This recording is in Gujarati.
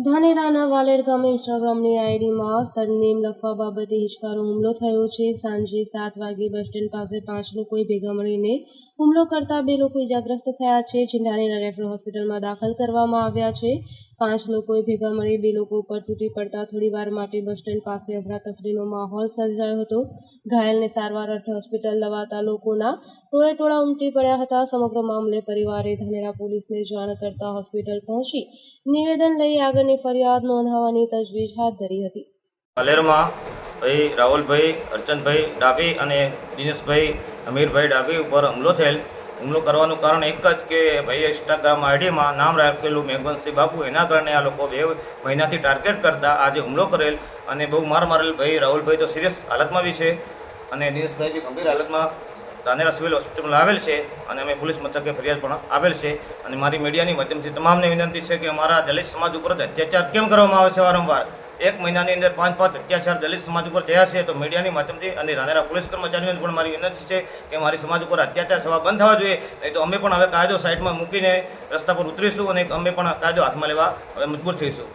ધાનેરાના વાલેર ગામે ઇન્સ્ટાગ્રામની આઈડીમાં સરનેમ લખવા બાબતે હિચકારો હુમલો થયો છે. સાંજે 7 વાગે બસ સ્ટેન્ડ પાસે 5 લોકોએ ભેગા મળીને હુમલો કરતા 2 લોકો ઇજાગ્રસ્ત થયા છે, જે ધાનેરા રેફરલ હોસ્પિટલમાં દાખલ કરવામાં આવ્યા છે. 5 લોકોએ ભેગા મળી 2 લોકો ઉપર તૂટી પડતા થોડીવાર માટે બસ સ્ટેન્ડ પાસે અફરાતફરીનો માહોલ સર્જાયો હતો. ઘાયલને સારવાર અર્થે હોસ્પિટલ લવાતા લોકોના ટોળેટોળા ઉમટી પડ્યા હતા. સમગ્ર મામલે પરિવારે ધાનેરા પોલીસને જાણ કરતા હોસ્પિટલ પહોંચી નિવેદન લઈ આગળની ફરિયાદ નોંધાવવાની તજવીજ હાથ ધરી હતી. વાલેરમાં ભાઈ રાહુલભાઈ, અર્ચનભાઈ ડાભી અને દિનેશભાઈ અમીરભાઈ ડાભી ઉપર હુમલો થયેલ. હુમલો કરવાનું કારણ એક જ કે ભાઈ ઇન્સ્ટાગ્રામ આઈડીમાં નામ રાખેલું મેઘવંશી બાપુ, એના કારણે આ લોકો 2 મહિનાથી ટાર્ગેટ કરતા આજે હુમલો કરેલ અને બહુ માર મારેલ. ભાઈ રાહુલભાઈ તો સિરિયસ હાલતમાં બી છે અને દિનેશભાઈ બી ગંભીર હાલતમાં ધાનેરા સિવિલ હોસ્પિટલમાં આવેલ છે અને અમે પોલીસ મથકે ફરિયાદ પણ આપેલ છે. અને મારી મીડિયાની માધ્યમથી તમામને વિનંતી છે કે અમારા દલિત સમાજ ઉપર અત્યાચાર કેમ કરવામાં આવે છે વારંવાર? 1 મહિનાની અંદર 5 અત્યાચાર દલિત સમાજ ઉપર થયા છે. તો મીડિયાની માધ્યમથી અને ધાનેરા પોલીસ કર્મચારીઓને પણ મારી વિનંતી છે કે મારી સમાજ ઉપર અત્યાચાર થવા બંધ થવા જોઈએ, નહીં તો અમે પણ હવે કાયદો સાઈડમાં મૂકીને રસ્તા પર ઉતરીશું અને અમે પણ કાયદો હાથમાં લેવા હવે મજબૂર થઈશું.